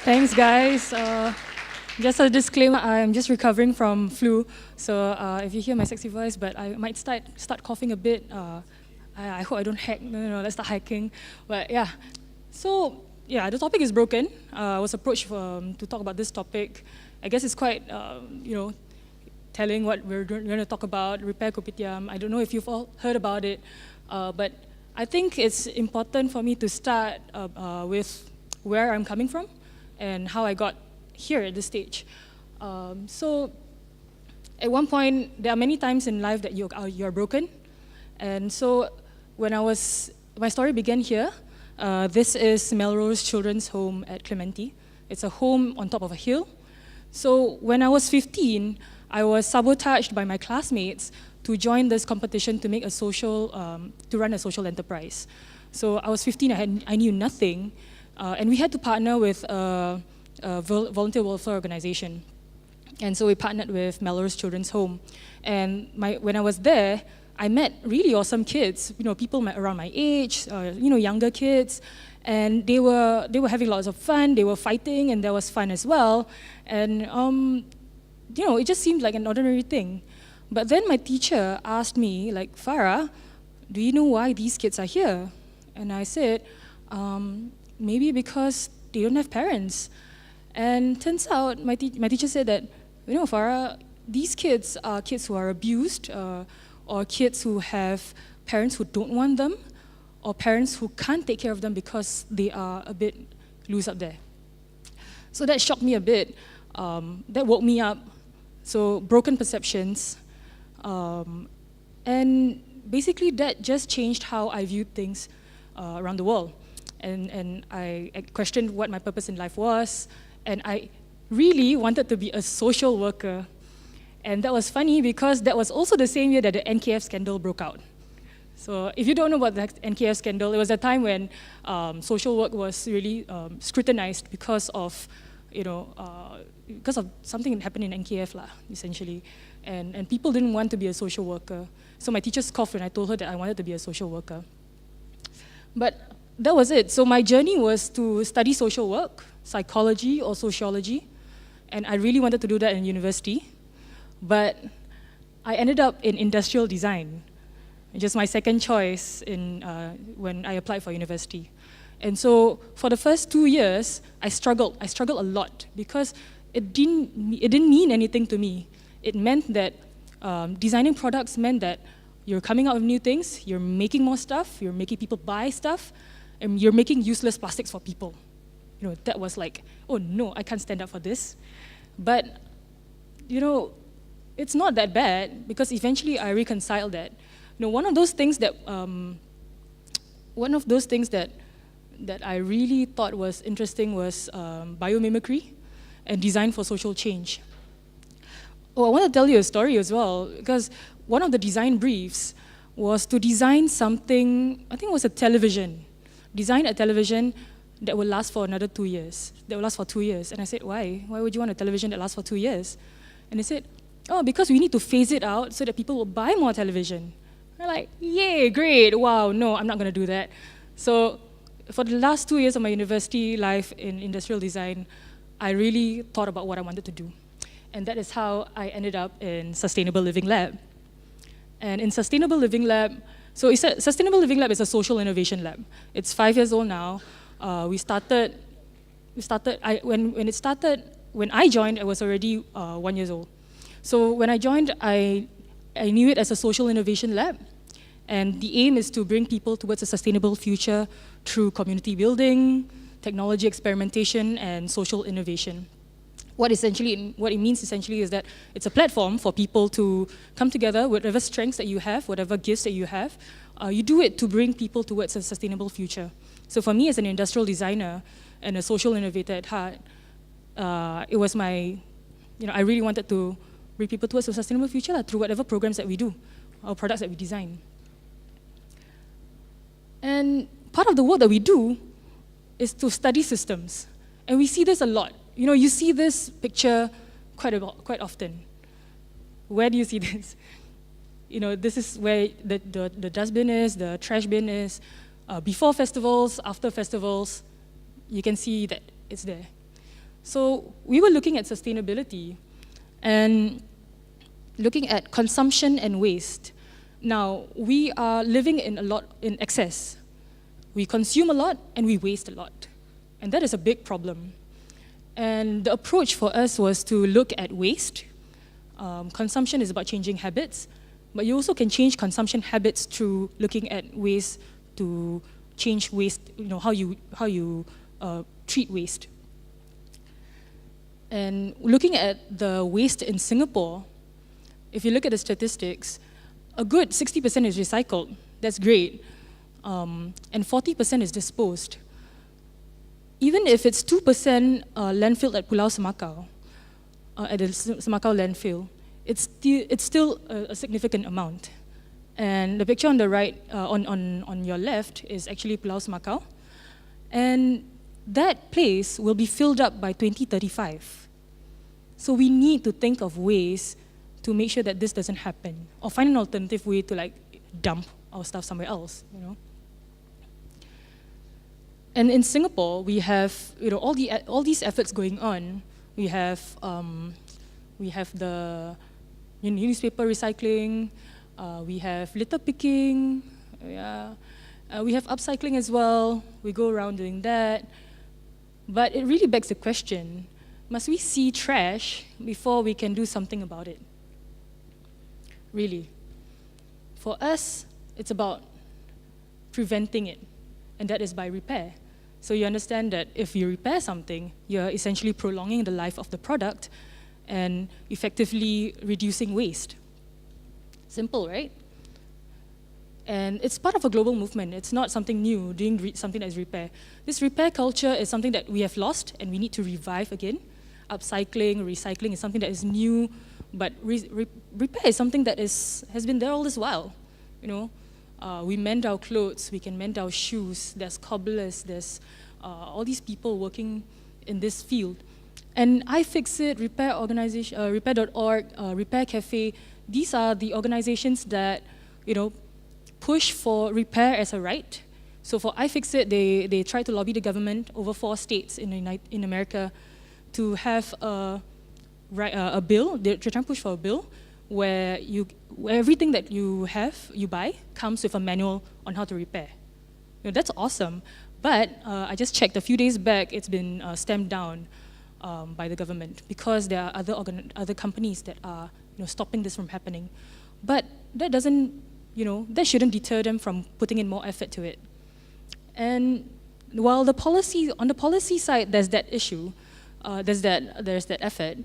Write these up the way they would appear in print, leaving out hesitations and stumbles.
Thanks, guys. Just a disclaimer, I'm just recovering from flu, so if you hear my sexy voice, but I might start coughing a bit. I hope I don't hack. No, let's start hacking. But yeah, so yeah, the topic is broken. I was approached to talk about this topic. I guess it's quite, telling what we're going to talk about, repair KOPITIAM. I don't know if you've all heard about it, but I think it's important for me to start with where I'm coming from and how I got here at this stage. So at one point, there are many times in life that you're broken. And so my story began here. This is Melrose Children's Home at Clementi. It's a home on top of a hill. So when I was 15, I was sabotaged by my classmates to join this competition to make to run a social enterprise. So I was 15, I knew nothing, and we had to partner with a volunteer welfare organization. And so we partnered with Melrose Children's Home. And when I was there, I met really awesome kids, people around my age, younger kids, and they were having lots of fun, they were fighting, and there was fun as well. And it just seemed like an ordinary thing. But then my teacher asked me, like, Farah, do you know why these kids are here? And I said, maybe because they don't have parents. And turns out, my teacher said that, Farah, these kids are kids who are abused, or kids who have parents who don't want them, or parents who can't take care of them because they are a bit loose up there. So that shocked me a bit. That woke me up. So broken perceptions. And basically that just changed how I viewed things around the world. And I questioned what my purpose in life was. And I really wanted to be a social worker. And that was funny because that was also the same year that the NKF scandal broke out. So if you don't know about the NKF scandal, it was a time when social work was really scrutinized because of something that happened in NKF, essentially. And people didn't want to be a social worker. So my teacher scoffed when I told her that I wanted to be a social worker. But that was it. So my journey was to study social work, psychology or sociology. And I really wanted to do that in university. But I ended up in industrial design, just my second choice when I applied for university. And so for the first 2 years, I struggled a lot because it didn't mean anything to me. It meant that designing products meant that you're coming out with new things, you're making more stuff, you're making people buy stuff, and you're making useless plastics for people. That was like, oh no, I can't stand up for this. But, it's not that bad because eventually I reconciled that. One of those things that I really thought was interesting was biomimicry and design for social change. Oh, I want to tell you a story as well, because one of the design briefs was to design something, I think it was a television. Design a television that will last for another 2 years. That will last for 2 years. And I said, why? Why would you want a television that lasts for 2 years? And they said, oh, because we need to phase it out so that people will buy more television. I'm like, yay, great, wow, no, I'm not going to do that. So for the last 2 years of my university life in industrial design, I really thought about what I wanted to do. And that is how I ended up in Sustainable Living Lab. And in Sustainable Living Lab, Sustainable Living Lab is a social innovation lab. It's 5 years old now. When I joined, I was already 1 year old. So when I joined, I knew it as a social innovation lab. And the aim is to bring people towards a sustainable future through community building, technology experimentation, and social innovation. What it means essentially is that it's a platform for people to come together, whatever strengths that you have, whatever gifts that you have, you do it to bring people towards a sustainable future. So for me as an industrial designer and a social innovator at heart, it was my, I really wanted to bring people towards a sustainable future through whatever programs that we do, or products that we design. And part of the work that we do is to study systems. And we see this a lot. You see this picture quite often. Where do you see this? This is where the dustbin is, the trash bin is. Before festivals, after festivals, you can see that it's there. So we were looking at sustainability and looking at consumption and waste. Now, we are living in excess. We consume a lot and we waste a lot. And that is a big problem. And the approach for us was to look at waste. Consumption is about changing habits, but you also can change consumption habits through looking at ways to change waste, how you treat waste. And looking at the waste in Singapore, if you look at the statistics, a good 60% is recycled. That's great. And 40% is disposed. Even if it's 2% landfill at Pulau Semakau, at the Semakau landfill, it's still a significant amount. And the picture on the right, on your left, is actually Pulau Semakau. And that place will be filled up by 2035. So we need to think of ways to make sure that this doesn't happen, or find an alternative way to dump our stuff somewhere else, And in Singapore, we have all these efforts going on. We have the newspaper recycling. We have litter picking. We have upcycling as well. We go around doing that. But it really begs the question: must we see trash before we can do something about it? Really, for us, it's about preventing it, and that is by repair. So you understand that if you repair something, you're essentially prolonging the life of the product and effectively reducing waste. Simple, right? And it's part of a global movement. It's not something new, doing something that is repair. This repair culture is something that we have lost and we need to revive again. Upcycling, recycling is something that is new, but repair is something that has been there all this while. We mend our clothes, we can mend our shoes, there's cobblers, there's all these people working in this field. And iFixit, Repair Organization, Repair.org, Repair Cafe, these are the organizations that, push for repair as a right. So for iFixit, they try to lobby the government over 4 states in America to have a bill. They're trying to push for a bill where everything that you buy, comes with a manual on how to repair. That's awesome. But I just checked a few days back, it's been stamped down by the government because there are other companies that are stopping this from happening. But that doesn't, that shouldn't deter them from putting in more effort to it. And while on the policy side, there's that issue, there's that effort,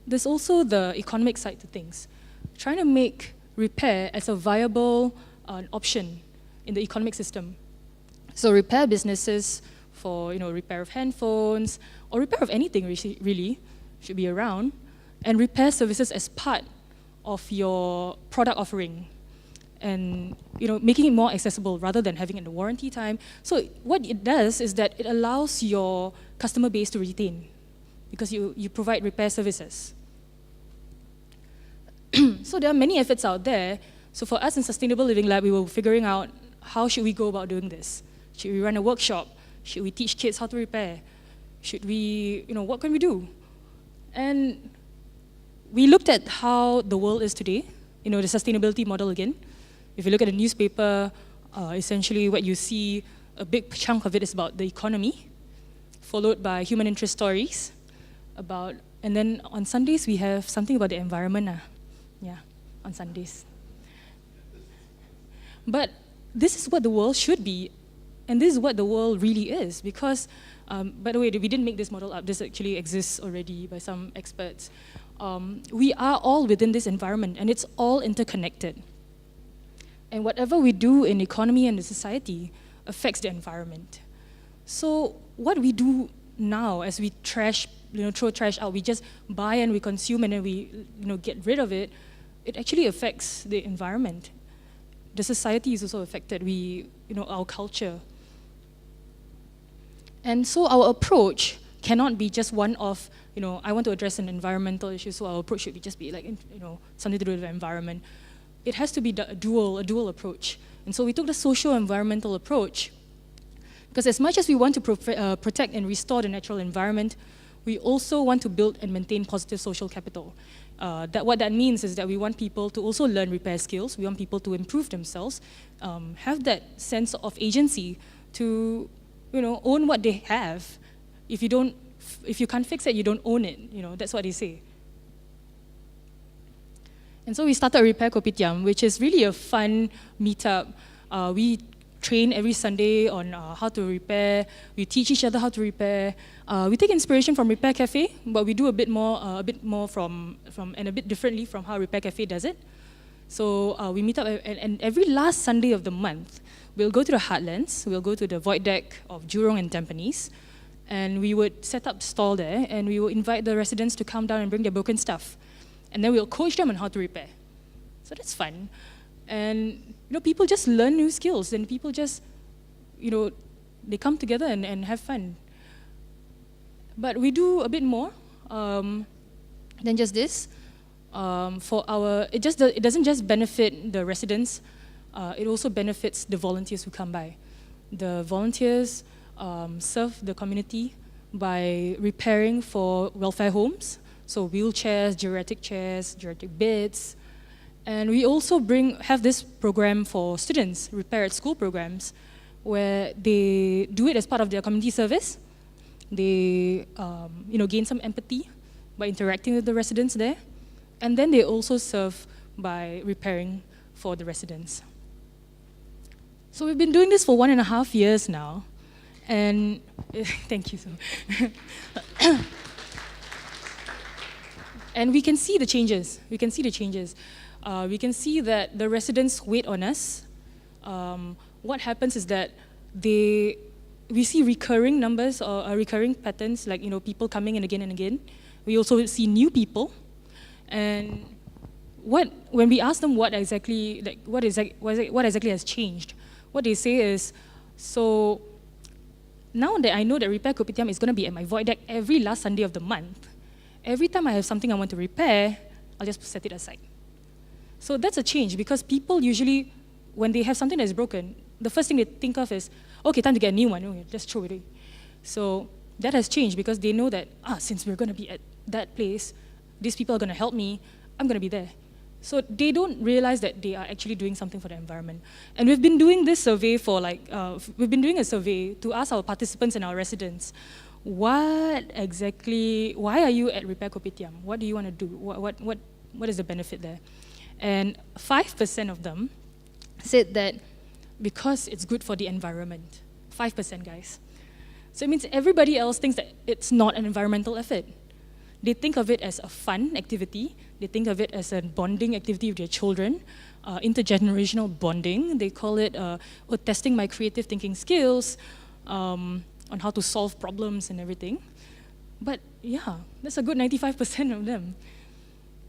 there's also the economic side to things. Trying to make repair as a viable option in the economic system. So repair businesses for repair of handphones or repair of anything really should be around, and repair services as part of your product offering, and making it more accessible rather than having it in the warranty time. So what it does is that it allows your customer base to retain because you provide repair services. So there are many efforts out there. So for us in Sustainable Living Lab, we were figuring out how should we go about doing this. Should we run a workshop? Should we teach kids how to repair? Should we, what can we do? And we looked at how the world is today, the sustainability model again. If you look at the newspaper, essentially what you see, a big chunk of it is about the economy, followed by human interest stories, and then on Sundays we have something about the environment. On Sundays. But this is what the world should be, and this is what the world really is, because, by the way, we didn't make this model up, this actually exists already by some experts. We are all within this environment, and it's all interconnected. And whatever we do in the economy and the society affects the environment. So what we do now as we throw trash out, we just buy and we consume and then we get rid of it, it actually affects the environment. The society is also affected, our culture. And so our approach cannot be just one of, I want to address an environmental issue, so our approach should just be like, something to do with the environment. It has to be a dual approach. And so we took the socio-environmental approach, because as much as we want to protect and restore the natural environment, we also want to build and maintain positive social capital. What that means is that we want people to also learn repair skills, we want people to improve themselves, have that sense of agency to own what they have. If you can't fix it, you don't own it. That's what they say. And so we started Repair KOPITIAM, which is really a fun meetup. We train every Sunday on how to repair. We teach each other how to repair. We take inspiration from Repair Cafe, but we do a bit more from and a bit differently from how Repair Cafe does it. So we meet up, and every last Sunday of the month, we'll go to the Heartlands. We'll go to the Void Deck of Jurong and Tampines, and we would set up stall there, and we will invite the residents to come down and bring their broken stuff. And then we'll coach them on how to repair. So that's fun. And people just learn new skills, and people just, they come together and have fun. But we do a bit more than just this. It doesn't just benefit the residents, it also benefits the volunteers who come by. The volunteers serve the community by repairing for welfare homes, so wheelchairs, geriatric chairs, geriatric beds. And we also have this program for students, Repair at School programs, where they do it as part of their community service. They gain some empathy by interacting with the residents there. And then they also serve by repairing for the residents. So we've been doing this for 1.5 years now. And thank you so much. And we can see the changes. We can see that the residents wait on us. What happens is that we see recurring numbers or recurring patterns, like people coming in again and again. We also see new people, and when we ask them what exactly has changed, what they say is, so now that I know that Repair KOPITIAM is going to be at my void deck every last Sunday of the month, every time I have something I want to repair, I'll just set it aside. So that's a change, because people usually, when they have something that's broken, the first thing they think of is, okay, time to get a new one, okay, just throw it away. So that has changed, because they know that, since we're going to be at that place, these people are going to help me, I'm going to be there. So they don't realize that they are actually doing something for the environment. And we've been doing this survey we've been doing a survey to ask our participants and our residents, why are you at Repair KOPITIAM? What do you want to do? What is the benefit there? And 5% of them said that because it's good for the environment. 5%, guys. So it means everybody else thinks that it's not an environmental effort. They think of it as a fun activity. They think of it as a bonding activity with their children, intergenerational bonding. They call it testing my creative thinking skills on how to solve problems and everything. But yeah, that's a good 95% of them.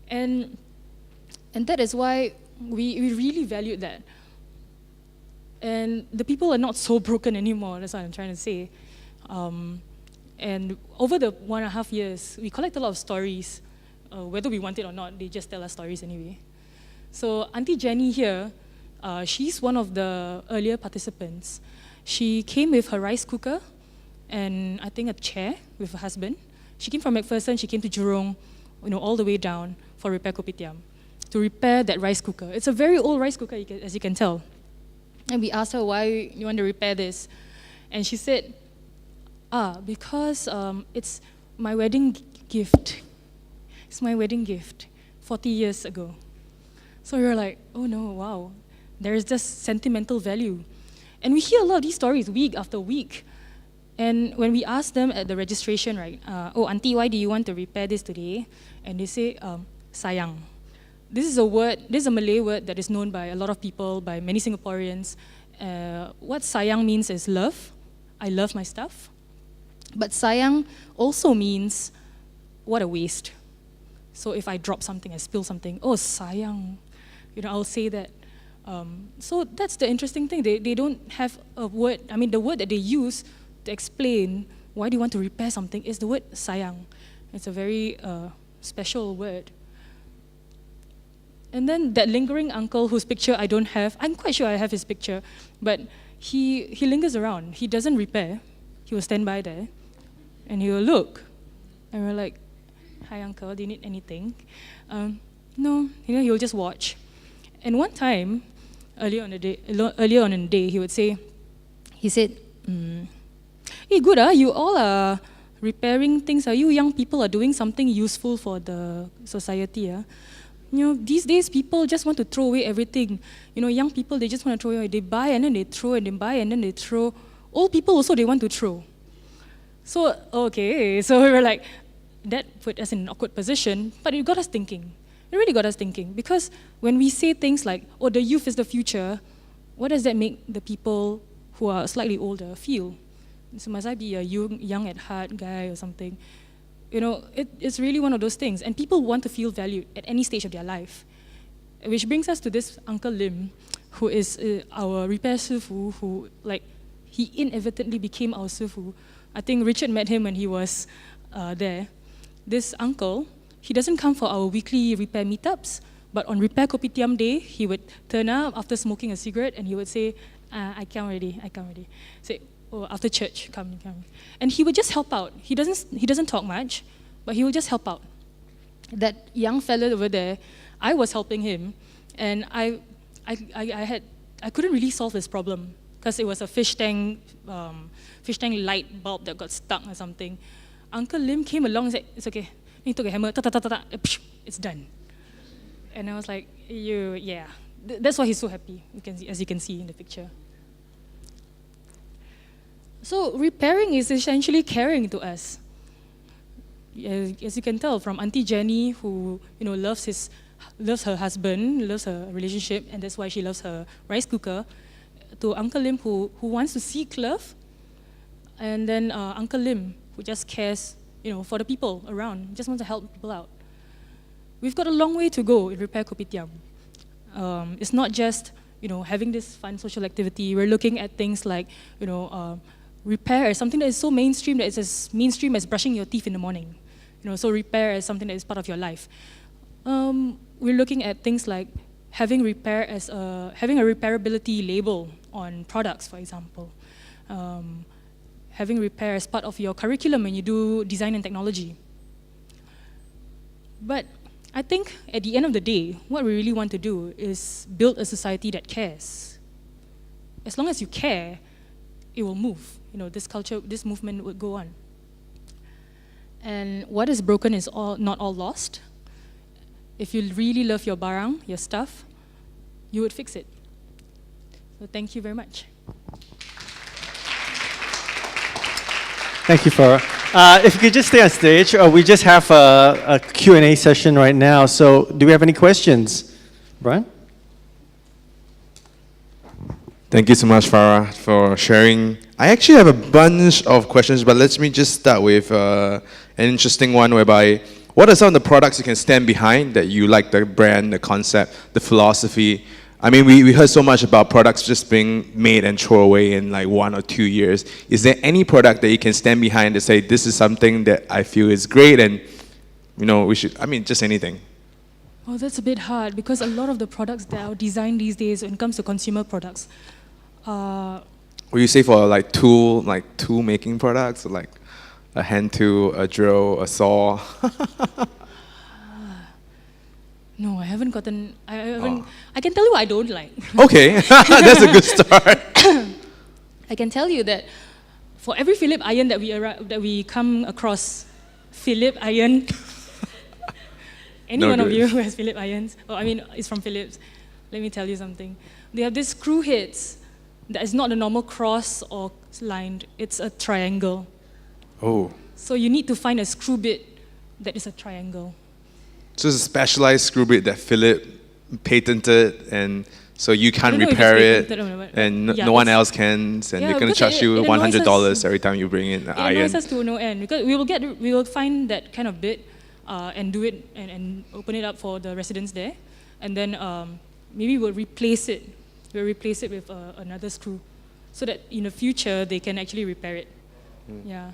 And that is why we really valued that. And the people are not so broken anymore, that's what I'm trying to say. And over the 1.5 years, we collect a lot of stories. Whether we want it or not, they just tell us stories anyway. So Auntie Jenny here, she's one of the earlier participants. She came with her rice cooker and I think a chair with her husband. She came from McPherson, she came to Jurong, all the way down for Repair KOPITIAM to repair that rice cooker. It's a very old rice cooker, as you can tell. And we asked her, why you want to repair this? And she said, because it's my wedding gift. It's my wedding gift 40 years ago. So we were like, oh no, wow. There is this sentimental value. And we hear a lot of these stories week after week. And when we ask them at the registration, right, Auntie, why do you want to repair this today? And they say, sayang. This is a Malay word that is known by a lot of people, by many Singaporeans. What sayang means is love. I love my stuff. But sayang also means, what a waste. So if I drop something, I spill something, oh sayang, I'll say that. So that's the interesting thing. They don't have a word. I mean, the word that they use to explain why do you want to repair something is the word sayang. It's a very special word. And then that lingering uncle whose picture I don't have, I'm quite sure I have his picture, but he lingers around. He doesn't repair. He will stand by there, and he will look. And we're like, hi uncle, do you need anything? No, he will just watch. And one time, earlier on in the day, he said, hey, good, you all are repairing things. You young people are doing something useful for the society. These days people just want to throw away everything. Young people, they just want to throw away. They buy and then they throw, and they buy and then they throw. Old people also, they want to throw. So, okay, so we were like, that put us in an awkward position, but it got us thinking. It really got us thinking, because when we say things like, oh, the youth is the future, what does that make the people who are slightly older feel? So must I be a young at heart guy or something? It's really one of those things. And people want to feel valued at any stage of their life. Which brings us to this Uncle Lim, who is our repair SIFU, who, he inadvertently became our SIFU. I think Richard met him when he was there. This uncle, he doesn't come for our weekly repair meetups, but on Repair KOPITIAM Day, he would turn up after smoking a cigarette and he would say, I come already. Say, oh, after church, come. And he would just help out. He doesn't talk much, but he will just help out. That young fella over there, I was helping him, and I couldn't really solve his problem because it was a fish tank light bulb that got stuck or something. Uncle Lim came along and said, it's okay. He took a hammer, it's done. And I was like, yeah. That's why he's so happy, as you can see in the picture. So repairing is essentially caring to us. As you can tell from Auntie Jenny, who loves her husband, loves her relationship, and that's why she loves her rice cooker, to Uncle Lim, who wants to seek love, and then Uncle Lim, who just cares, for the people around, just wants to help people out. We've got a long way to go in Repair KOPITIAM. It's not just, having this fun social activity. We're looking at things like, repair is something that is so mainstream that it's as mainstream as brushing your teeth in the morning. So repair is something that is part of your life. We're looking at things like having repair as having a repairability label on products, for example. Having repair as part of your curriculum when you do design and technology. But I think at the end of the day, what we really want to do is build a society that cares. As long as you care, it will move. This culture, this movement would go on. And what is broken is not all lost. If you really love your barang, your stuff, you would fix it. So thank you very much. Thank you, Farah. If you could just stay on stage, we just have a Q&A session right now. So do we have any questions? Brian? Thank you so much, Farah, for sharing. I actually have a bunch of questions, but let me just start with an interesting one whereby, what are some of the products you can stand behind that you like, the brand, the concept, the philosophy? I mean, we heard so much about products just being made and thrown away in 1 or 2 years. Is there any product that you can stand behind to say, this is something that I feel is great and, we should, just anything? Oh, that's a bit hard because a lot of the products that are designed these days when it comes to consumer products. What do you say for tool making products, like a hand tool, a drill, a saw? No, I haven't gotten. I haven't. I can tell you what I don't like. Okay, that's a good start. I can tell you that for every Philip iron that we come across, Philip iron. Any one of you who has Philip irons, it's from Philips. Let me tell you something. They have these screw heads that is not a normal cross or lined. It's a triangle. Oh. So you need to find a screw bit that is a triangle. So it's a specialized screw bit that Philip patented, and so you can't don't know if repair it's it, patented or not, and yeah, no one it's- else can, and Yeah, they're going to because charge it you annoys us. $100 every time you bring in an It iron. annoys us to no end because we will find that kind of bit and do it and open it up for the residents there, and then maybe we'll replace it. We'll replace it with another screw, so that in the future they can actually repair it. Yeah,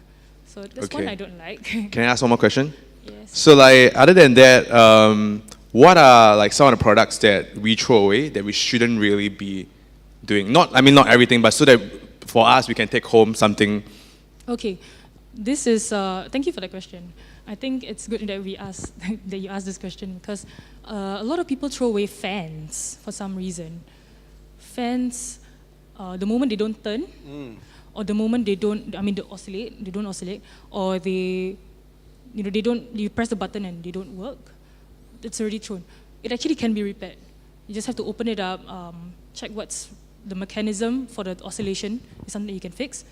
so that's one Okay. I don't like. Can I ask one more question? Yes. So like, other than that, what are like some of the products that we throw away that we shouldn't really be doing? Not everything, but so that for us we can take home something. Okay, this is. Thank you for the question. I think it's good that that you asked this question because a lot of people throw away fans for some reason. Fans, the moment they don't turn, or the moment they don't oscillate, or you press the button and they don't work, it's already thrown. It actually can be repaired. You just have to open it up, check what's the mechanism for the oscillation, is something that you can fix.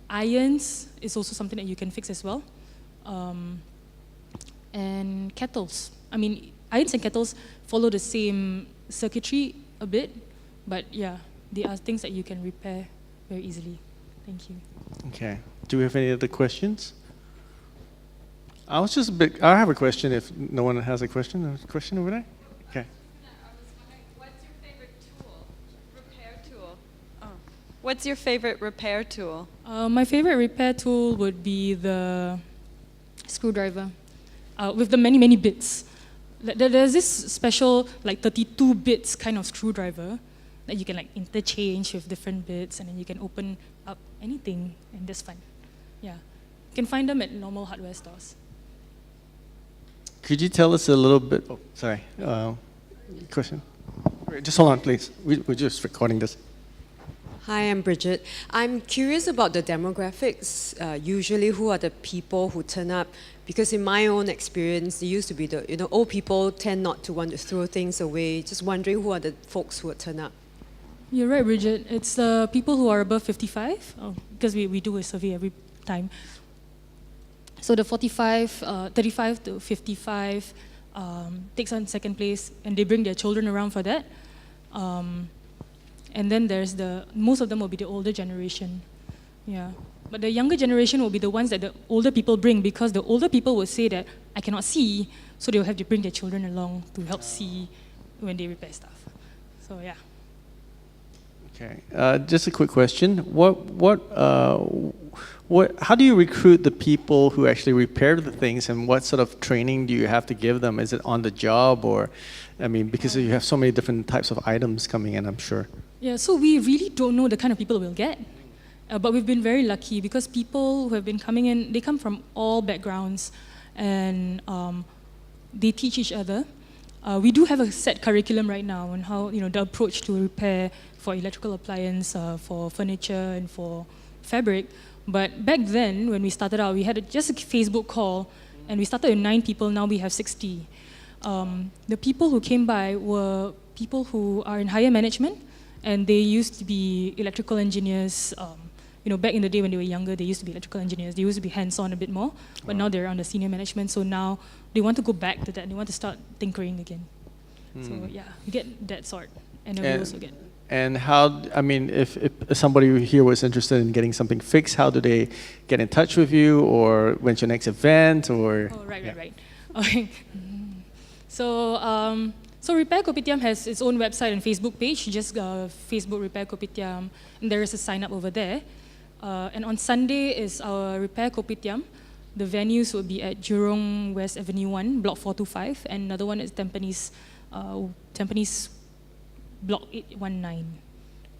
Irons is also something that you can fix as well. And kettles. Irons and kettles follow the same circuitry a bit, but yeah, they are things that you can repair very easily. Thank you. Okay. Do we have any other questions? I have a question if no one has a question. There's a question over there? Okay. I was wondering, what's your favorite tool? Repair tool. Oh. What's your favorite repair tool? My favorite repair tool would be the screwdriver with the many, many bits. There's this special 32 bits kind of screwdriver that you can interchange with different bits, and then you can open up anything, and that's fun. Yeah, you can find them at normal hardware stores. Could you tell us a little bit? Oh, sorry. Question? Wait, just hold on, please. We're just recording this. Hi, I'm Bridget. I'm curious about the demographics. Usually, who are the people who turn up? Because in my own experience, it used to be old people tend not to want to throw things away. Just wondering who are the folks who would turn up. You're right, Bridget. It's people who are above 55, because we do a survey every time. So the 35 to 55 takes on second place, and they bring their children around for that. And then there's most of them will be the older generation. Yeah. But the younger generation will be the ones that the older people bring, because the older people will say that I cannot see, so they'll have to bring their children along to help see when they repair stuff. So yeah. Okay. Just a quick question. How do you recruit the people who actually repair the things, and what sort of training do you have to give them? Is it on the job, or, because you have so many different types of items coming in, I'm sure. Yeah, so we really don't know the kind of people we'll get. But we've been very lucky because people who have been coming in, they come from all backgrounds, and they teach each other. We do have a set curriculum right now on how, the approach to repair for electrical appliance, for furniture, and for fabric. But back then, when we started out, we had just a Facebook call, and we started with 9 people. Now we have 60. The people who came by were people who are in higher management, and they used to be electrical engineers. Back in the day when they were younger, they used to be electrical engineers. They used to be hands-on a bit more, but now they're on the senior management. So now they want to go back to that. They want to start tinkering again. So yeah, we get that sort, and then we also get. And how, if somebody here was interested in getting something fixed, how do they get in touch with you, or when's your next event, or? Oh, right. Okay. So Repair KOPITIAM has its own website and Facebook page. Just Facebook Repair KOPITIAM, and there is a sign up over there. And on Sunday is our Repair KOPITIAM. The venues will be at Jurong West Avenue 1, Block 425, and another one is Tampines Block 819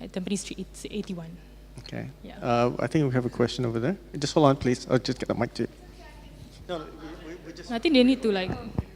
at Tampines Street 81. Okay. Yeah. I think we have a question over there. Just hold on, please. I'll just get the mic to you. No, we just. I think they need to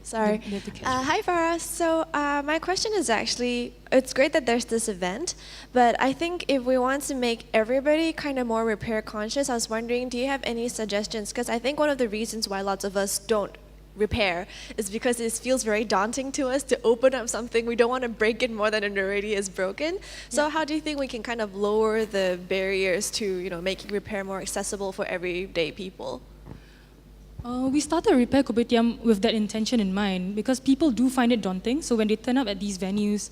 Sorry. they have to catch Hi, Farah. So my question is actually, it's great that there's this event, but I think if we want to make everybody kind of more repair conscious, I was wondering, do you have any suggestions? Because I think one of the reasons why lots of us don't repair is because it feels very daunting to us to open up something. We don't want to break it more than it already is broken. So how do you think we can kind of lower the barriers to making repair more accessible for everyday people? We started Repair KOPITIAM with that intention in mind because people do find it daunting. So when they turn up at these venues,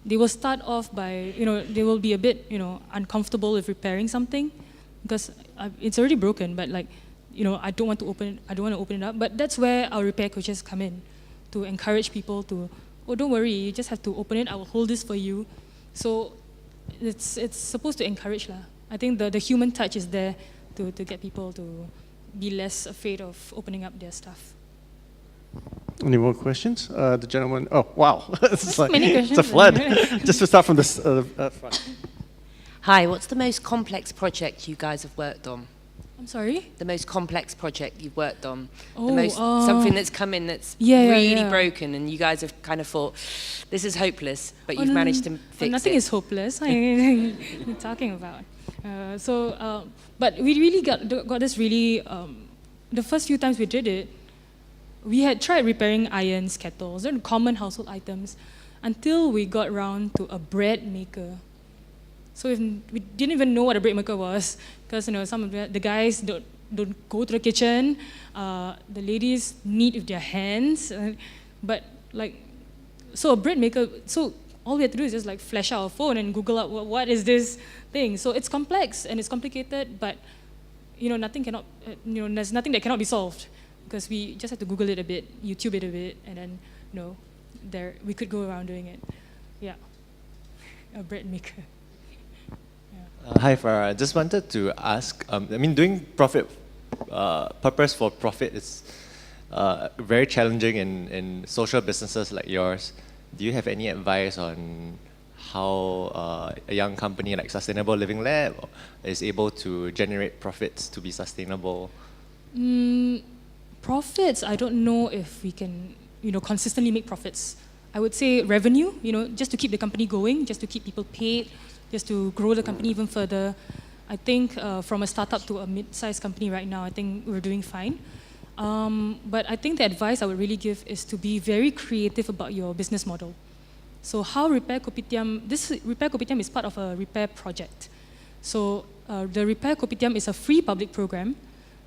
they will start off by, they will be a bit, uncomfortable with repairing something because it's already broken. But like, I don't want to open it up. But that's where our repair coaches come in to encourage people to, oh, don't worry, you just have to open it. I will hold this for you. So it's supposed to encourage lah. I think the human touch is there to get people to be less afraid of opening up their stuff. Any more questions? The gentleman. Oh, wow. It's like, many it's a questions. flood. Just to start from this front. Hi, what's the most complex project you guys have worked on? I'm sorry? The most complex project you've worked on? Oh, the most, something that's come in that's really broken and you guys have kind of thought, this is hopeless, but you've managed to fix it. Nothing is hopeless. What are you talking about? But we really got this really, the first few times we did it, we had tried repairing irons, kettles, and common household items until we got around to a bread maker. So we didn't even know what a bread maker was because some of the guys don't go to the kitchen, the ladies knead with their hands, but like, so a bread maker, so all we had to do is just like flash out our phone and Google out what is this thing. So it's complex and it's complicated, but nothing cannot, there's nothing that cannot be solved because we just had to Google it a bit, YouTube it a bit, and then we could go around doing it. Yeah, a bread maker. Hi Farah, I just wanted to ask, doing purpose for profit is very challenging in social businesses like yours. Do you have any advice on how a young company like Sustainable Living Lab is able to generate profits to be sustainable? Profits, I don't know if we can, consistently make profits. I would say revenue, just to keep the company going, just to keep people paid, just to grow the company even further. I think from a startup to a mid-sized company right now, I think we're doing fine. But I think the advice I would really give is to be very creative about your business model. So how Repair KOPITIAM is part of a repair project. So the Repair KOPITIAM is a free public program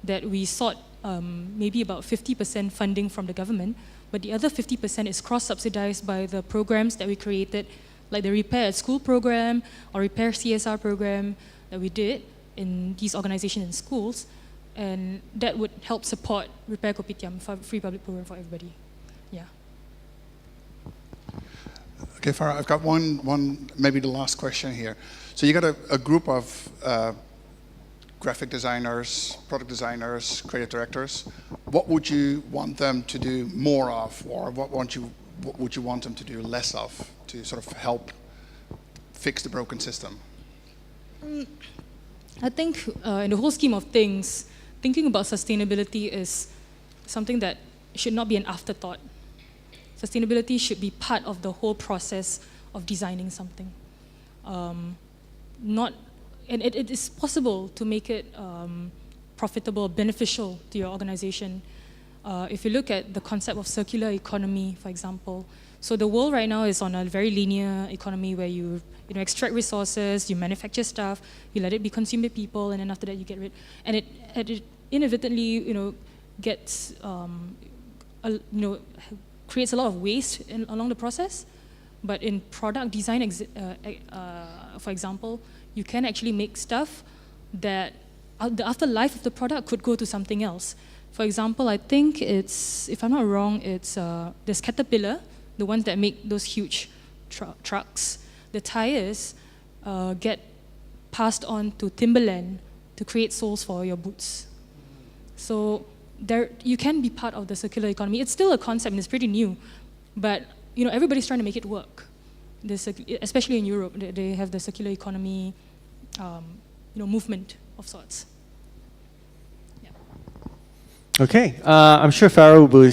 that we sought maybe about 50% funding from the government, but the other 50% is cross-subsidized by the programs that we created, like the Repair at School program or Repair CSR program that we did in these organizations and schools, and that would help support Repair KOPITIAM, free public program for everybody. Yeah. Okay, Farah, I've got one, maybe the last question here. So you got a group of graphic designers, product designers, creative directors. What would you want them to do more of, or what would you want them to do less of to sort of help fix the broken system? I think in the whole scheme of things, thinking about sustainability is something that should not be an afterthought. Sustainability should be part of the whole process of designing something. It is possible to make it profitable, beneficial to your organization. If you look at the concept of circular economy, for example, so the world right now is on a very linear economy where you extract resources, you manufacture stuff, you let it be consumed by people, and then after that you get rid. And it inadvertently, gets creates a lot of waste along the process. But in product design, for example, you can actually make stuff that the afterlife of the product could go to something else. For example, I think it's, if I'm not wrong, it's there's Caterpillar, the ones that make those huge trucks. The tires get passed on to Timberland to create soles for your boots. So you can be part of the circular economy. It's still a concept and it's pretty new, but everybody's trying to make it work. Especially in Europe, they have the circular economy, movement of sorts. Yeah. Okay, I'm sure Farah will be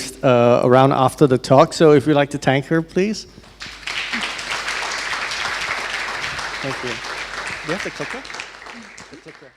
around after the talk, so if you'd like to thank her, please. Thank you. Do you have the clicker? The clicker.